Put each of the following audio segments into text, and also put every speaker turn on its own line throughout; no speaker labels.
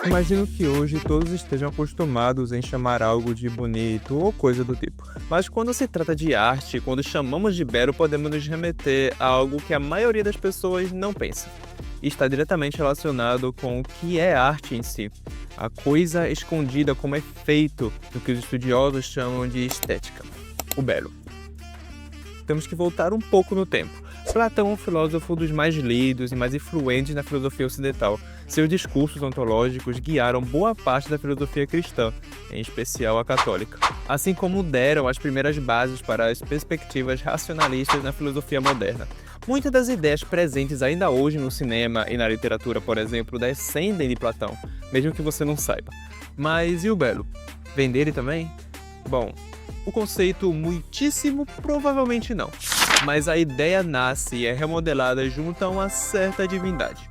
Imagino que hoje todos estejam acostumados em chamar algo de bonito ou coisa do tipo. Mas quando se trata de arte, quando chamamos de belo, podemos nos remeter a algo que a maioria das pessoas não pensa. E está diretamente relacionado com o que é arte em si. A coisa escondida como efeito do que os estudiosos chamam de estética. O belo. Temos que voltar um pouco no tempo. Platão é um filósofo dos mais lidos e mais influentes na filosofia ocidental. Seus discursos ontológicos guiaram boa parte da filosofia cristã, em especial a católica, assim como deram as primeiras bases para as perspectivas racionalistas na filosofia moderna. Muitas das ideias presentes ainda hoje no cinema e na literatura, por exemplo, descendem de Platão, mesmo que você não saiba. Mas e o belo? Vem dele também? Bom, o conceito muitíssimo provavelmente não, mas a ideia nasce e é remodelada junto a uma certa divindade.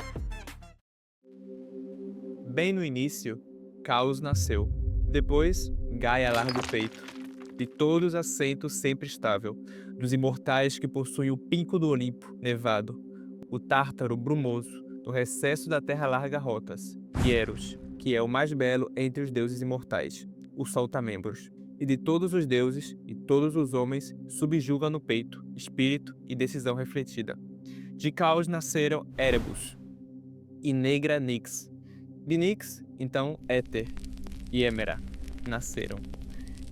Bem no início, Caos nasceu. Depois, Gaia larga o peito. De todos assento sempre estável, dos imortais que possuem o pico do Olimpo, nevado, o Tártaro brumoso, do recesso da terra larga rotas, e Eros, que é o mais belo entre os deuses imortais, o solta-membros. E de todos os deuses e todos os homens subjuga no peito, espírito e decisão refletida. De Caos nasceram Erebus e Negra Nix. De Nix, então Éter e Hemera nasceram.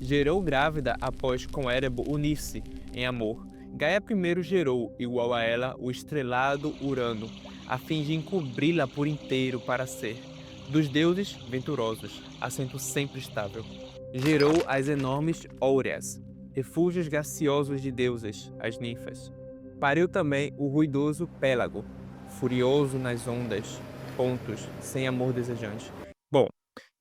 Gerou grávida após com Érebo unir-se em amor. Gaia primeiro gerou, igual a ela, o estrelado Urano, a fim de encobri-la por inteiro para ser, dos deuses venturosos, assento sempre estável. Gerou as enormes Óureas, refúgios graciosos de deusas, as ninfas. Pariu também o ruidoso Pélago, furioso nas ondas, pontos, sem amor desejante. Bom,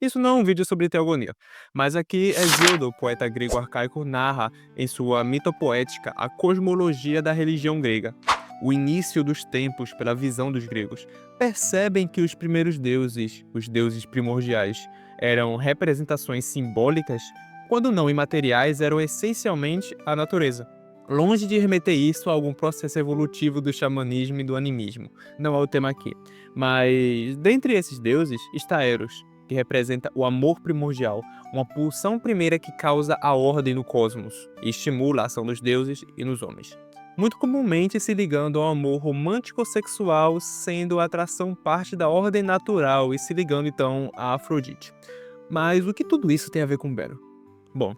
isso não é um vídeo sobre teogonia, mas aqui Hesíodo, poeta grego arcaico, narra em sua mitopoética a cosmologia da religião grega, o início dos tempos pela visão dos gregos. Percebem que os primeiros deuses, os deuses primordiais, eram representações simbólicas, quando não imateriais eram essencialmente a natureza. Longe de remeter isso a algum processo evolutivo do xamanismo e do animismo, não é o tema aqui. Mas, dentre esses deuses, está Eros, que representa o amor primordial, uma pulsão primeira que causa a ordem no cosmos e estimula a ação dos deuses e nos homens. Muito comumente se ligando ao amor romântico-sexual, sendo a atração parte da ordem natural e se ligando então a Afrodite. Mas o que tudo isso tem a ver com Belo? Bom,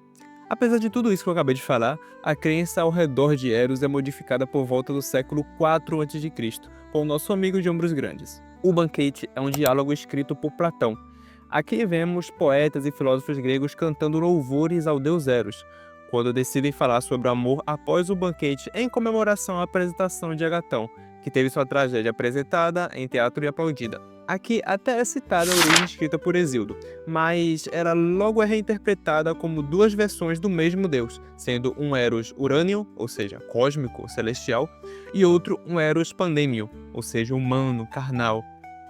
apesar de tudo isso que eu acabei de falar, a crença ao redor de Eros é modificada por volta do século IV a.C., com o nosso amigo de ombros grandes. O Banquete é um diálogo escrito por Platão. Aqui vemos poetas e filósofos gregos cantando louvores ao deus Eros, quando decidem falar sobre o amor após o banquete em comemoração à apresentação de Agatão, que teve sua tragédia apresentada em teatro e aplaudida. Aqui até é citada a origem escrita por Hesíodo, mas ela logo é reinterpretada como duas versões do mesmo deus, sendo um Eros urânio, ou seja, cósmico, celestial, e outro um Eros pandêmio, ou seja, humano, carnal,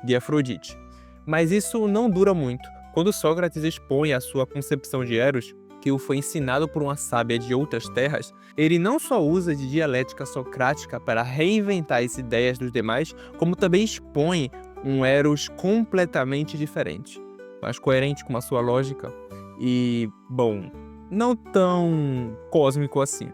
de Afrodite. Mas isso não dura muito. Quando Sócrates expõe a sua concepção de Eros, que o foi ensinado por uma sábia de outras terras, ele não só usa de dialética socrática para reinventar as ideias dos demais, como também expõe um Eros completamente diferente, mas coerente com a sua lógica e, bom, não tão cósmico assim.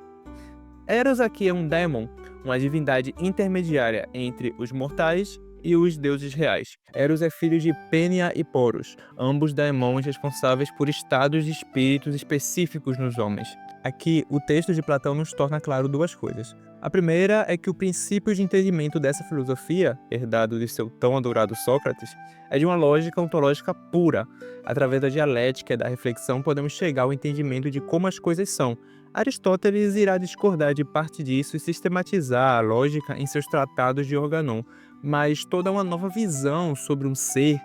Eros aqui é um daemon, uma divindade intermediária entre os mortais e os deuses reais. Eros é filho de Pênia e Poros, ambos daemons responsáveis por estados de espíritos específicos nos homens. Aqui, o texto de Platão nos torna claro duas coisas. A primeira é que o princípio de entendimento dessa filosofia, herdado de seu tão adorado Sócrates, é de uma lógica ontológica pura. Através da dialética e da reflexão podemos chegar ao entendimento de como as coisas são. Aristóteles irá discordar de parte disso e sistematizar a lógica em seus tratados de Organon, mas toda uma nova visão sobre um ser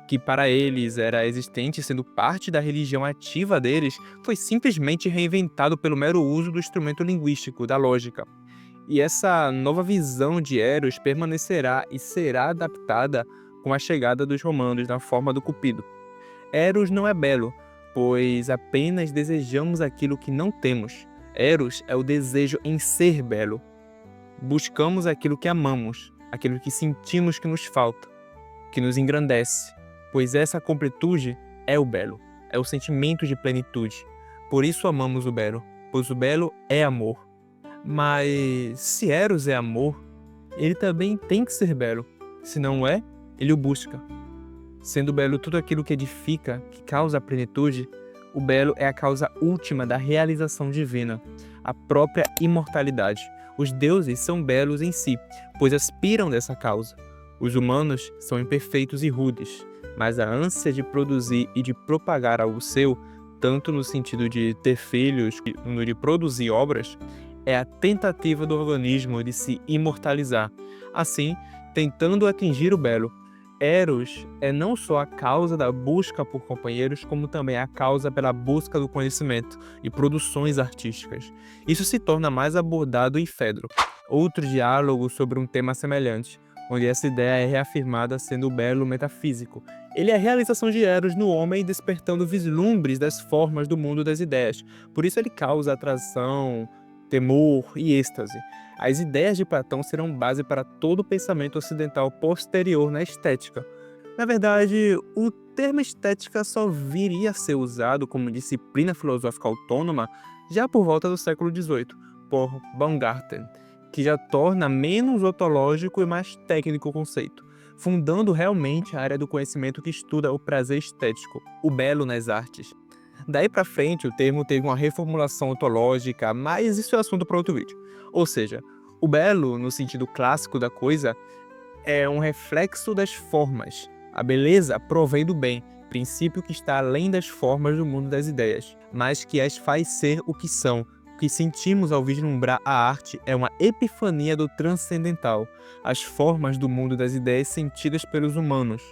que para eles era existente sendo parte da religião ativa deles, foi simplesmente reinventado pelo mero uso do instrumento linguístico, da lógica. E essa nova visão de Eros permanecerá e será adaptada com a chegada dos romanos na forma do Cupido. Eros não é belo, pois apenas desejamos aquilo que não temos. Eros é o desejo em ser belo. Buscamos aquilo que amamos. aquilo que sentimos que nos falta, que nos engrandece, pois essa completude é o belo, é o sentimento de plenitude. Por isso amamos o belo, pois o belo é amor. Mas se Eros é amor, ele também tem que ser belo. Se não é, ele o busca. Sendo belo tudo aquilo que edifica, que causa a plenitude, o belo é a causa última da realização divina, a própria imortalidade. Os deuses são belos em si, pois aspiram dessa causa. Os humanos são imperfeitos e rudes, mas a ânsia de produzir e de propagar algo seu, tanto no sentido de ter filhos, no de produzir obras, é a tentativa do organismo de se imortalizar, assim, tentando atingir o belo. Eros é não só a causa da busca por companheiros, como também a causa pela busca do conhecimento e produções artísticas. Isso se torna mais abordado em Fedro, outro diálogo sobre um tema semelhante, onde essa ideia é reafirmada sendo o belo metafísico. Ele é a realização de Eros no homem, despertando vislumbres das formas do mundo das ideias. Por isso ele causa atração, temor e êxtase. As ideias de Platão serão base para todo o pensamento ocidental posterior na estética. Na verdade, o termo estética só viria a ser usado como disciplina filosófica autônoma já por volta do século XVIII, por Baumgarten, que já torna menos ontológico e mais técnico o conceito, fundando realmente a área do conhecimento que estuda o prazer estético, o belo nas artes. Daí para frente, o termo teve uma reformulação ontológica, mas isso é assunto para outro vídeo. Ou seja, o belo, no sentido clássico da coisa, é um reflexo das formas. A beleza provém do bem, princípio que está além das formas do mundo das ideias, mas que as faz ser o que são. O que sentimos ao vislumbrar a arte é uma epifania do transcendental, as formas do mundo das ideias sentidas pelos humanos.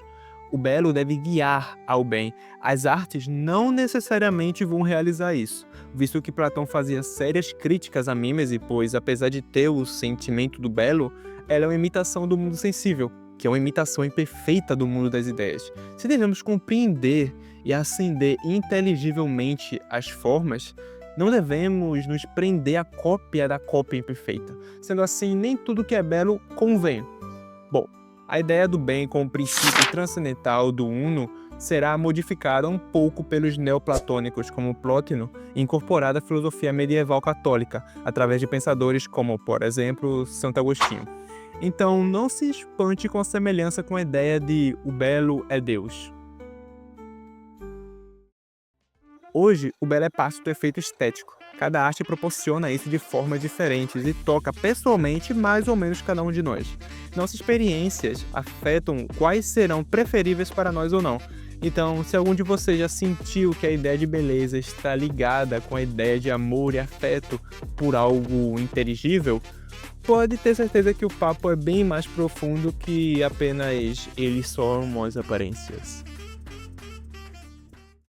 O belo deve guiar ao bem. As artes não necessariamente vão realizar isso, visto que Platão fazia sérias críticas à mímese, pois, apesar de ter o sentimento do belo, ela é uma imitação do mundo sensível, que é uma imitação imperfeita do mundo das ideias. Se devemos compreender e ascender inteligivelmente as formas, não devemos nos prender à cópia da cópia imperfeita. Sendo assim, nem tudo que é belo convém. Bom, a ideia do bem como princípio transcendental do uno será modificada um pouco pelos neoplatônicos como Plotino e incorporada à filosofia medieval católica, através de pensadores como, por exemplo, Santo Agostinho. Então, não se espante com a semelhança com a ideia de o belo é Deus. Hoje, o belo é parte do efeito estético. Cada arte proporciona isso de formas diferentes e toca pessoalmente mais ou menos cada um de nós. Nossas experiências afetam quais serão preferíveis para nós ou não. Então, se algum de vocês já sentiu que a ideia de beleza está ligada com a ideia de amor e afeto por algo inteligível, pode ter certeza que o papo é bem mais profundo que apenas eles são as aparências.